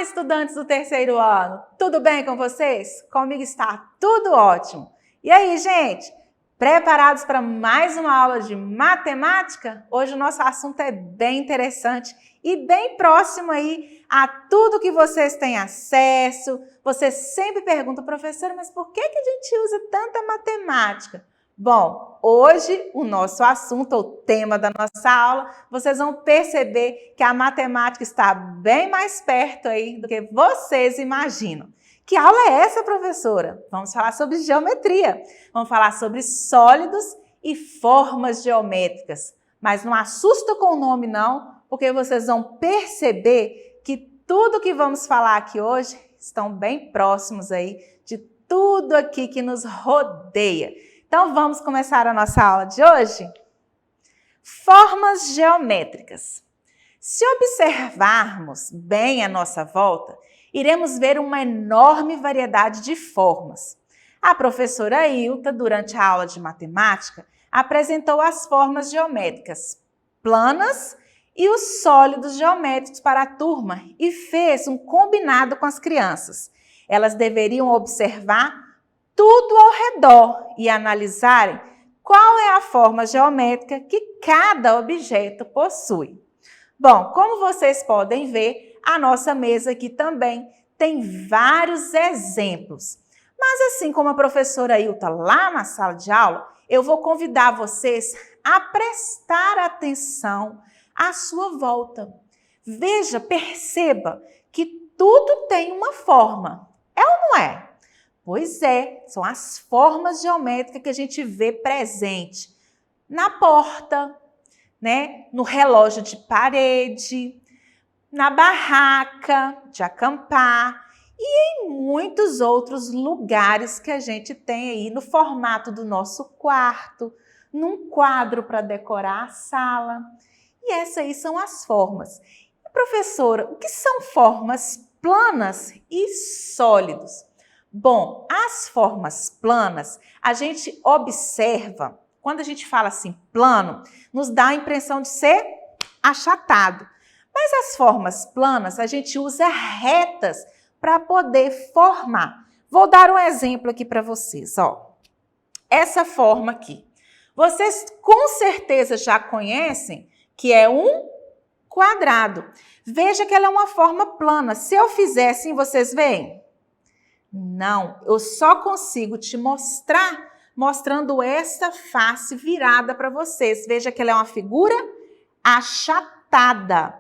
estudantes do terceiro ano! Tudo bem com vocês? Comigo está tudo ótimo! E aí, gente? Preparados para mais uma aula de matemática? Hoje o nosso assunto é bem interessante e bem próximo aí a tudo que vocês têm acesso. Vocês sempre perguntam, professora, mas por que a gente usa tanta matemática? Bom, hoje o nosso assunto, o tema da nossa aula, vocês vão perceber que a matemática está bem mais perto aí do que vocês imaginam. Que aula é essa, professora? Vamos falar sobre geometria. Vamos falar sobre sólidos e formas geométricas. Mas não assusta com o nome não, porque vocês vão perceber que tudo que vamos falar aqui hoje estão bem próximos aí de tudo aqui que nos rodeia. Então, vamos começar a nossa aula de hoje? Formas geométricas. Se observarmos bem a nossa volta, iremos ver uma enorme variedade de formas. A professora Ilta, durante a aula de matemática, apresentou as formas geométricas planas e os sólidos geométricos para a turma e fez um combinado com as crianças. Elas deveriam observar tudo ao redor e analisarem qual é a forma geométrica que cada objeto possui. Bom, como vocês podem ver, a nossa mesa aqui também tem vários exemplos. Mas assim como a professora Ilta lá na sala de aula, eu vou convidar vocês a prestar atenção à sua volta. Veja, perceba que tudo tem uma forma. É ou não é? Pois é, são as formas geométricas que a gente vê presente na porta, né? No relógio de parede, na barraca de acampar e em muitos outros lugares que a gente tem aí no formato do nosso quarto, num quadro para decorar a sala. E essas aí são as formas. E, professora, o que são formas planas e sólidos? Bom, as formas planas, a gente observa, quando a gente fala assim plano, nos dá a impressão de ser achatado. Mas as formas planas, a gente usa retas para poder formar. Vou dar um exemplo aqui para vocês, ó. Essa forma aqui. Vocês com certeza já conhecem que é um quadrado. Veja que ela é uma forma plana. Se eu fizer assim, vocês veem? Não, eu só consigo te mostrar mostrando esta face virada para vocês. Veja que ela é uma figura achatada.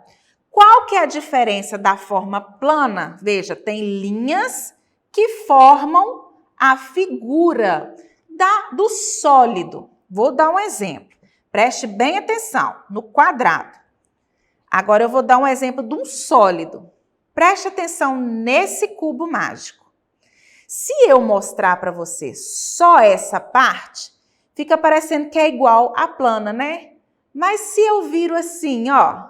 Qual que é a diferença da forma plana? Veja, tem linhas que formam a figura do sólido. Vou dar um exemplo. Preste bem atenção no quadrado. Agora eu vou dar um exemplo de um sólido. Preste atenção nesse cubo mágico. Se eu mostrar para você só essa parte, fica parecendo que é igual à plana, né? Mas se eu viro assim, ó,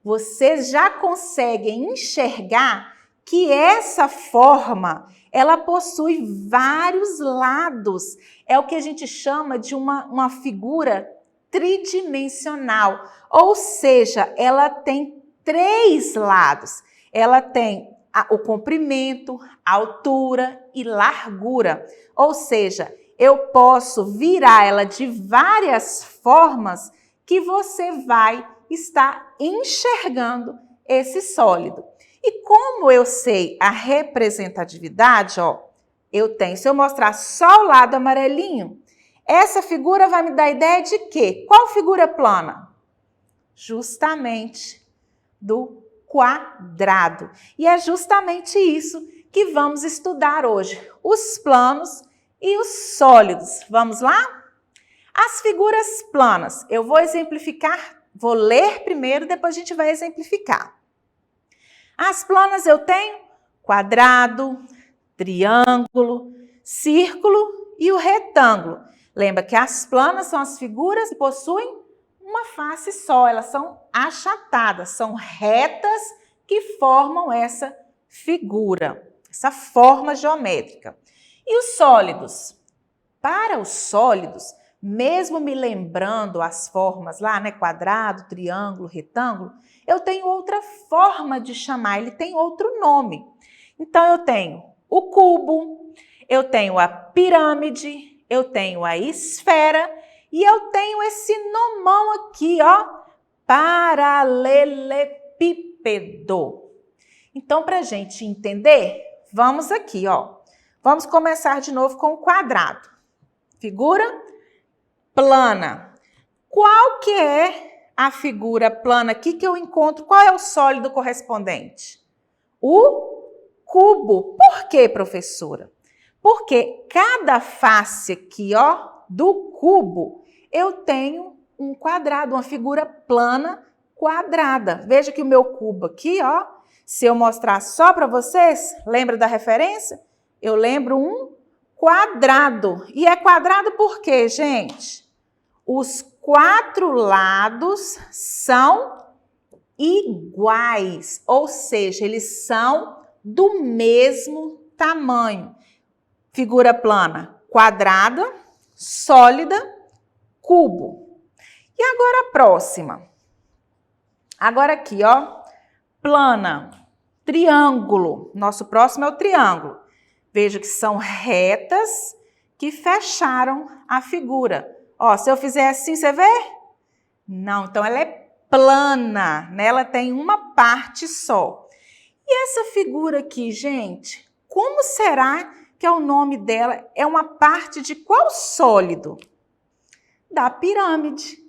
vocês já conseguem enxergar que essa forma, ela possui vários lados. É o que a gente chama de uma figura tridimensional. Ou seja, ela tem 3 lados. Ela tem o comprimento, a altura e largura. Ou seja, eu posso virar ela de várias formas que você vai estar enxergando esse sólido. E como eu sei a representatividade, ó, eu tenho, se eu mostrar só o lado amarelinho, essa figura vai me dar ideia de quê? Qual figura plana? Justamente do quadrado. E é justamente isso que vamos estudar hoje, os planos e os sólidos. Vamos lá? As figuras planas, eu vou exemplificar, vou ler primeiro, depois a gente vai exemplificar. As planas eu tenho quadrado, triângulo, círculo e o retângulo. Lembra que as planas são as figuras que possuem uma face só, elas são achatadas, são retas que formam essa figura, essa forma geométrica. E os sólidos? Para os sólidos, mesmo me lembrando as formas lá, né? Quadrado, triângulo, retângulo, eu tenho outra forma de chamar, ele tem outro nome. Então, eu tenho o cubo, eu tenho a pirâmide, eu tenho a esfera e eu tenho esse nomão aqui, ó, paralelepípedo. Então, para a gente entender, vamos aqui, ó. Vamos começar de novo com o quadrado. Figura plana. Qual que é a figura plana aqui que eu encontro? Qual é o sólido correspondente? O cubo. Por quê, professora? Porque cada face aqui, ó, do cubo, eu tenho um quadrado, uma figura plana quadrada. Veja que o meu cubo aqui, ó, se eu mostrar só para vocês, lembra da referência? Eu lembro um quadrado. E é quadrado por quê, gente? Os 4 lados são iguais, ou seja, eles são do mesmo tamanho. Figura plana, quadrada, sólida, cubo. E agora a próxima. Agora aqui, ó, plana, triângulo. Nosso próximo é o triângulo. Veja que são retas que fecharam a figura. Ó, se eu fizer assim, você vê? Não, então ela é plana, né? Ela tem uma parte só. E essa figura aqui, gente, como será que é o nome dela? É uma parte de qual sólido? Da pirâmide.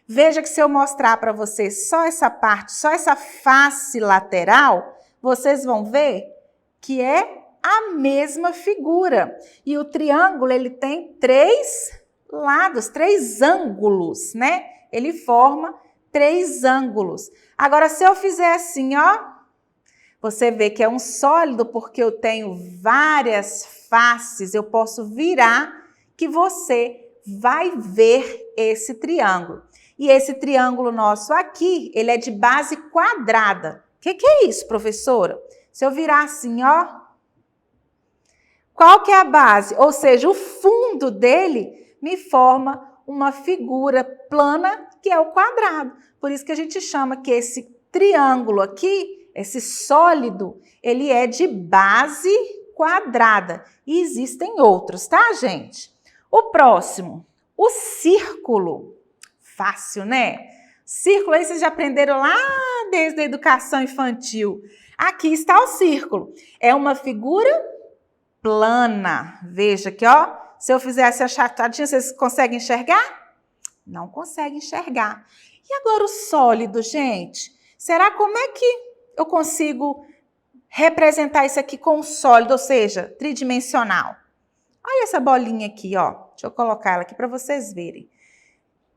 Veja que se eu mostrar para vocês só essa parte, só essa face lateral, vocês vão ver que é a mesma figura. E o triângulo, ele tem 3 lados, 3 ângulos, né? Ele forma 3 ângulos. Agora, se eu fizer assim, ó, você vê que é um sólido porque eu tenho várias faces, eu posso virar que você vai ver esse triângulo. E esse triângulo nosso aqui, ele é de base quadrada. O que é isso, professora? Se eu virar assim, ó, qual que é a base? Ou seja, o fundo dele me forma uma figura plana, que é o quadrado. Por isso que a gente chama que esse triângulo aqui, esse sólido, ele é de base quadrada. E existem outros, tá, gente? O próximo, o círculo. Fácil, né? Círculo aí vocês já aprenderam lá desde a educação infantil. Aqui está o círculo. É uma figura plana. Veja aqui, ó. Se eu fizer essa achatadinha, vocês conseguem enxergar? Não conseguem enxergar. E agora o sólido, gente? Será como é que eu consigo representar isso aqui com o sólido, ou seja, tridimensional? Olha essa bolinha aqui, ó. Deixa eu colocar ela aqui para vocês verem.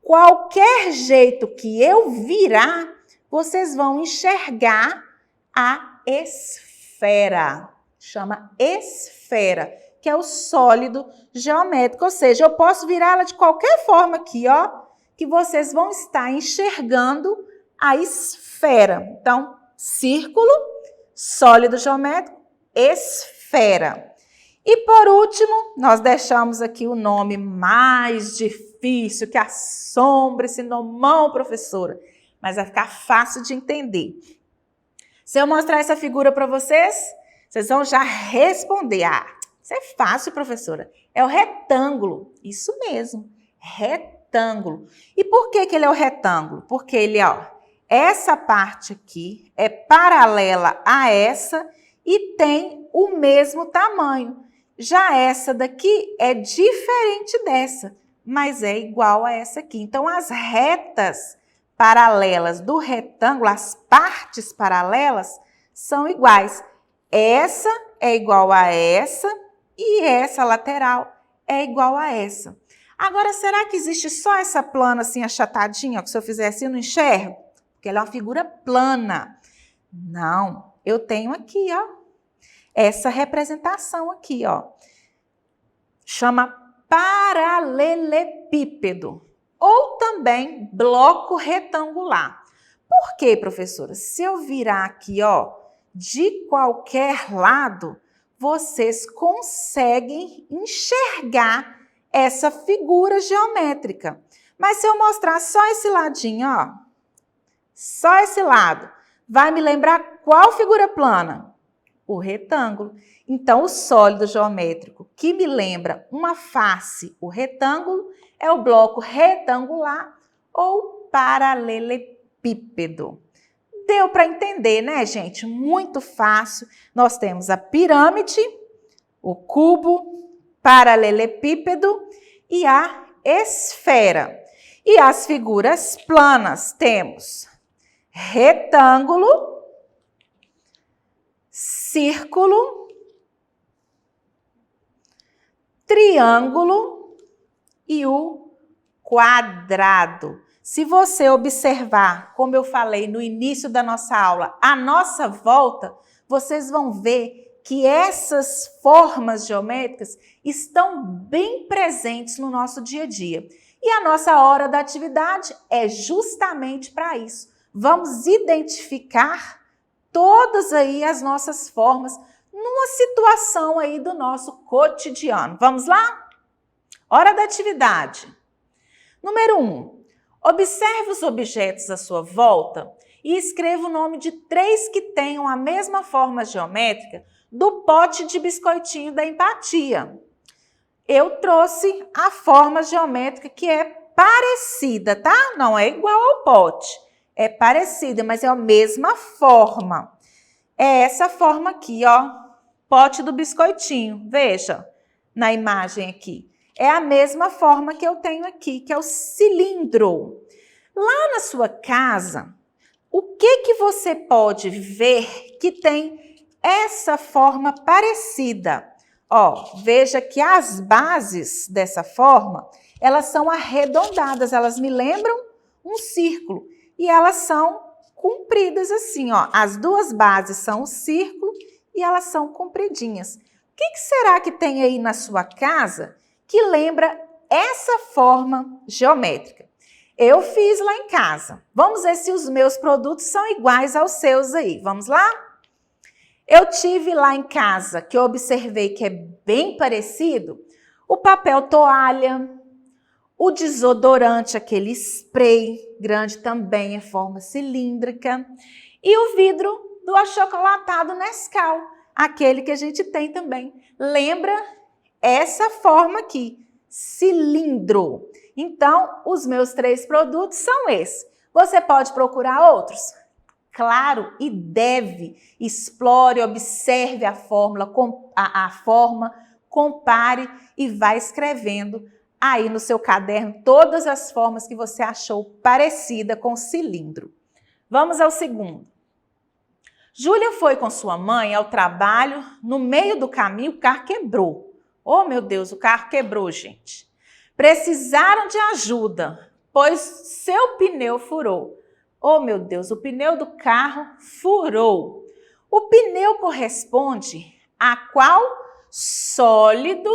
Qualquer jeito que eu virar, vocês vão enxergar a esfera. Chama esfera, que é o sólido geométrico. Ou seja, eu posso virá-la de qualquer forma aqui, ó, que vocês vão estar enxergando a esfera. Então, círculo, sólido geométrico, esfera. E por último, nós deixamos aqui o nome mais difícil, que assombra esse nomão, professora, mas vai ficar fácil de entender. Se eu mostrar essa figura para vocês, vocês vão já responder. Ah, isso é fácil, professora. É o retângulo. Isso mesmo, retângulo. E por que ele é o retângulo? Porque ele, ó, essa parte aqui é paralela a essa e tem o mesmo tamanho. Já essa daqui é diferente dessa, mas é igual a essa aqui. Então, as retas paralelas do retângulo, as partes paralelas, são iguais. Essa é igual a essa e essa lateral é igual a essa. Agora, será que existe só essa plana assim achatadinha, ó, que se eu fizer assim eu não enxergo? Porque ela é uma figura plana. Não, eu tenho aqui, ó, essa representação aqui, ó. Chama paralelepípedo ou também bloco retangular. Por quê, professora? Se eu virar aqui, ó, de qualquer lado, vocês conseguem enxergar essa figura geométrica. Mas se eu mostrar só esse ladinho, ó, só esse lado, vai me lembrar qual figura plana? O retângulo. Então, o sólido geométrico que me lembra uma face, o retângulo, é o bloco retangular ou paralelepípedo. Deu para entender, né, gente? Muito fácil. Nós temos a pirâmide, o cubo, paralelepípedo e a esfera. E as figuras planas temos retângulo, círculo, triângulo e o quadrado. Se você observar, como eu falei no início da nossa aula, a nossa volta, vocês vão ver que essas formas geométricas estão bem presentes no nosso dia a dia. E a nossa hora da atividade é justamente para isso. Vamos identificar todas aí as nossas formas numa situação aí do nosso cotidiano. Vamos lá? Hora da atividade. Número 1. Observe os objetos à sua volta e escreva o nome de 3 que tenham a mesma forma geométrica do pote de biscoitinho da empatia. Eu trouxe a forma geométrica que é parecida, tá? Não é igual ao pote. É parecida, mas é a mesma forma. É essa forma aqui, ó. Pote do biscoitinho. Veja na imagem aqui. É a mesma forma que eu tenho aqui, que é o cilindro. Lá na sua casa, o que você pode ver que tem essa forma parecida? Ó, veja que as bases dessa forma, elas são arredondadas, elas me lembram um círculo. E elas são compridas assim, ó. As duas bases são o círculo e elas são compridinhas. O que será que tem aí na sua casa que lembra essa forma geométrica? Eu fiz lá em casa. Vamos ver se os meus produtos são iguais aos seus aí. Vamos lá? Eu tive lá em casa, que eu observei que é bem parecido, o papel toalha, o desodorante, aquele spray grande também é forma cilíndrica, e o vidro do achocolatado Nescau, aquele que a gente tem também. Lembra essa forma aqui, cilindro. Então, os meus 3 produtos são esses. Você pode procurar outros? Claro, e deve. Explore, observe a fórmula, a forma, compare e vá escrevendo aí no seu caderno todas as formas que você achou parecida com o cilindro. Vamos ao segundo. Júlia foi com sua mãe ao trabalho, no meio do caminho o carro quebrou. Oh, meu Deus, o carro quebrou, gente. Precisaram de ajuda, pois seu pneu furou. Oh, meu Deus, o pneu do carro furou. O pneu corresponde a qual sólido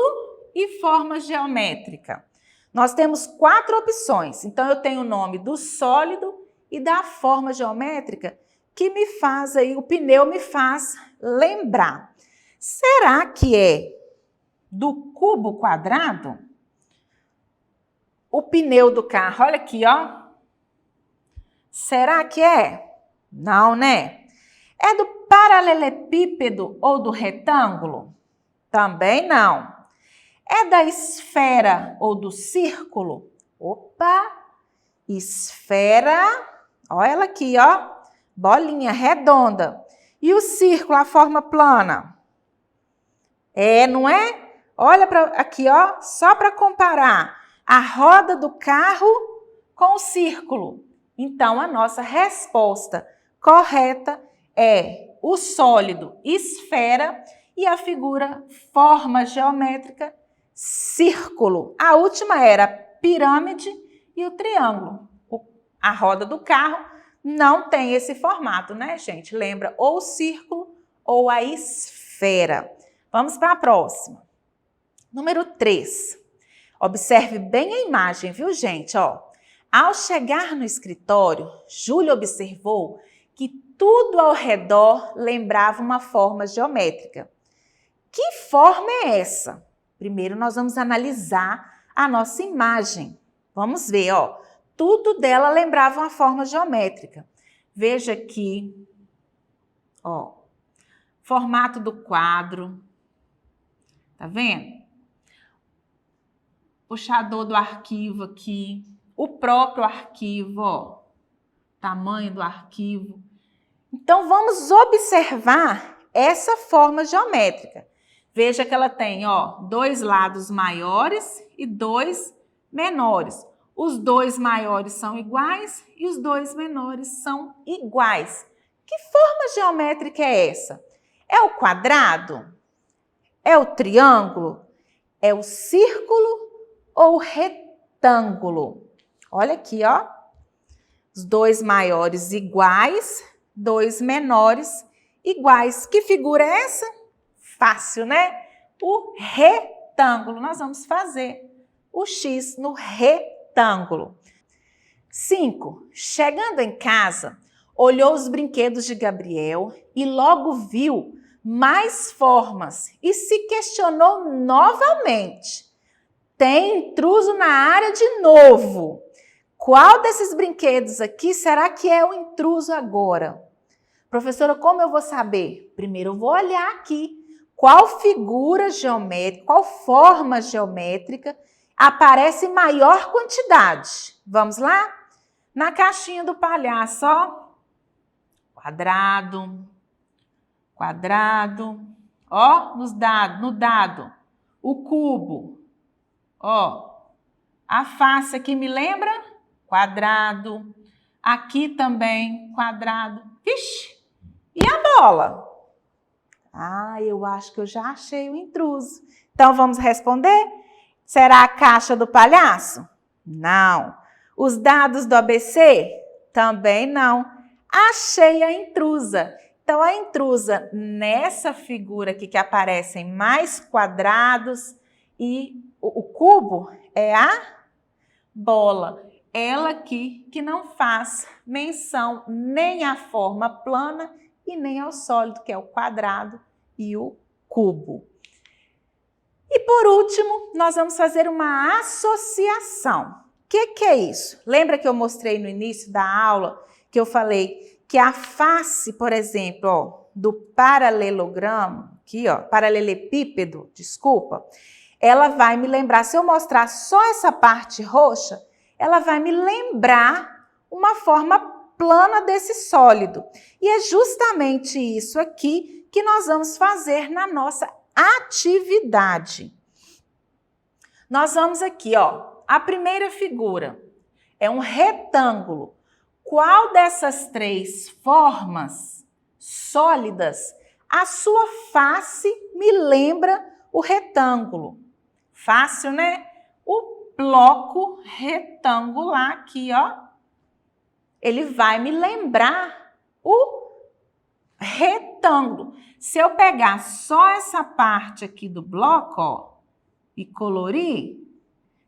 e forma geométrica? Nós temos 4 opções. Então, eu tenho o nome do sólido e da forma geométrica que me faz aí, o pneu me faz lembrar. Será que é do cubo quadrado? O pneu do carro, olha aqui, ó. Será que é? Não, né? É do paralelepípedo ou do retângulo? Também não. É da esfera ou do círculo? Opa! Esfera, olha ela aqui, ó. Bolinha redonda. E o círculo, a forma plana? É, não é? Olha para aqui, ó, só para comparar a roda do carro com o círculo. Então, a nossa resposta correta é o sólido esfera e a figura forma geométrica círculo. A última era pirâmide e o triângulo. A roda do carro não tem esse formato, né, gente? Lembra ou o círculo ou a esfera. Vamos para a próxima. Número 3. Observe bem a imagem, viu, gente? Ó, ao chegar no escritório, Júlia observou que tudo ao redor lembrava uma forma geométrica. Que forma é essa? Primeiro, nós vamos analisar a nossa imagem. Vamos ver, ó. Tudo dela lembrava uma forma geométrica. Veja aqui, ó. Formato do quadro. Tá vendo? Puxador do arquivo aqui. O próprio arquivo, ó. Tamanho do arquivo. Então, vamos observar essa forma geométrica. Veja que ela tem, ó, 2 lados maiores e 2 menores. Os 2 maiores são iguais e os 2 menores são iguais. Que forma geométrica é essa? É o quadrado? É o triângulo? É o círculo ou o retângulo? Olha aqui, ó. Os 2 maiores iguais, 2 menores iguais. Que figura é essa? Fácil, né? O retângulo. Nós vamos fazer o X no retângulo. 5. Chegando em casa, olhou os brinquedos de Gabriel e logo viu mais formas e se questionou novamente. Tem intruso na área de novo. Qual desses brinquedos aqui será que é o intruso agora? Professora, como eu vou saber? Primeiro eu vou olhar aqui. Qual figura geométrica, qual forma geométrica aparece em maior quantidade? Vamos lá? Na caixinha do palhaço, ó. Quadrado, quadrado. Ó, no dado. O cubo. Ó, a face aqui me lembra? Quadrado. Aqui também, quadrado. Vixe! E a bola? Ah, eu acho que eu já achei o intruso. Então, vamos responder? Será a caixa do palhaço? Não. Os dados do ABC? Também não. Achei a intrusa. Então, a intrusa nessa figura aqui que aparecem mais quadrados e o cubo é a bola. Ela aqui que não faz menção nem à forma plana e nem ao sólido, que é o quadrado e o cubo. E por último, nós vamos fazer uma associação. O que é isso? Lembra que eu mostrei no início da aula que eu falei que a face, por exemplo, ó, do paralelogramo, aqui, ó, paralelepípedo, desculpa, ela vai me lembrar, se eu mostrar só essa parte roxa, ela vai me lembrar uma forma plana desse sólido. E é justamente isso aqui que nós vamos fazer na nossa atividade. Nós vamos aqui, ó, a primeira figura é um retângulo. Qual dessas 3 formas sólidas, a sua face me lembra o retângulo? Fácil, né? O bloco retangular aqui, ó, ele vai me lembrar o retângulo. Se eu pegar só essa parte aqui do bloco, ó, e colorir,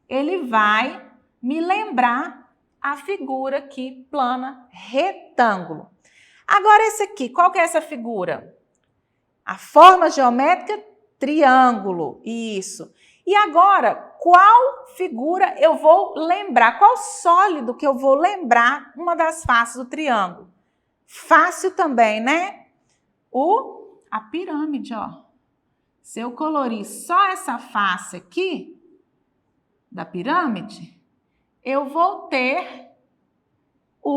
ele vai me lembrar a figura aqui plana, retângulo. Agora esse aqui, qual que é essa figura? A forma geométrica, triângulo, isso. E agora, qual figura eu vou lembrar? Qual sólido que eu vou lembrar uma das faces do triângulo? Fácil também, né? A pirâmide, ó. Se eu colorir só essa face aqui da pirâmide, eu vou ter o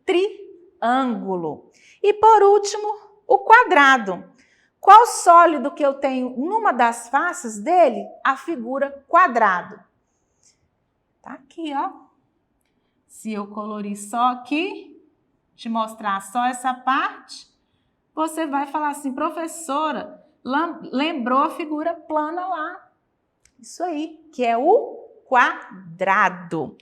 triângulo. E por último, o quadrado. Qual sólido que eu tenho numa das faces dele? A figura quadrado. Tá aqui, ó. Se eu colorir só aqui, te mostrar só essa parte, você vai falar assim, professora, lembrou a figura plana lá. Isso aí, que é o quadrado.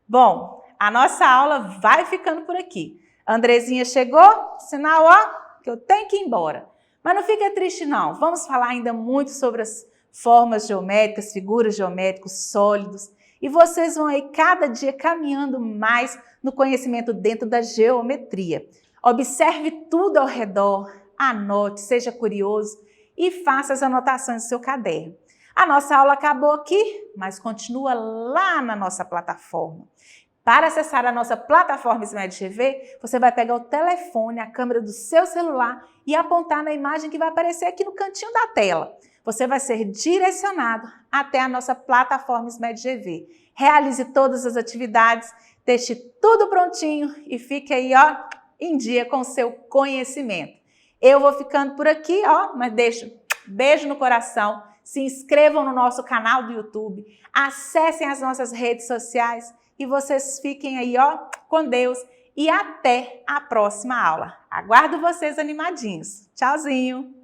Bom, a nossa aula vai ficando por aqui. A Andrezinha chegou, sinal, ó, que eu tenho que ir embora. Mas não fica triste não, vamos falar ainda muito sobre as formas geométricas, figuras geométricas, sólidos. E vocês vão aí cada dia caminhando mais no conhecimento dentro da geometria. Observe tudo ao redor, anote, seja curioso e faça as anotações do seu caderno. A nossa aula acabou aqui, mas continua lá na nossa plataforma. Para acessar a nossa plataforma Smed TV, você vai pegar o telefone, a câmera do seu celular e apontar na imagem que vai aparecer aqui no cantinho da tela. Você vai ser direcionado até a nossa plataforma Smed TV. Realize todas as atividades, deixe tudo prontinho e fique aí, ó, em dia com o seu conhecimento. Eu vou ficando por aqui, ó, mas deixo beijo no coração. Se inscrevam no nosso canal do YouTube, acessem as nossas redes sociais e vocês fiquem aí, ó, com Deus e até a próxima aula. Aguardo vocês animadinhos. Tchauzinho!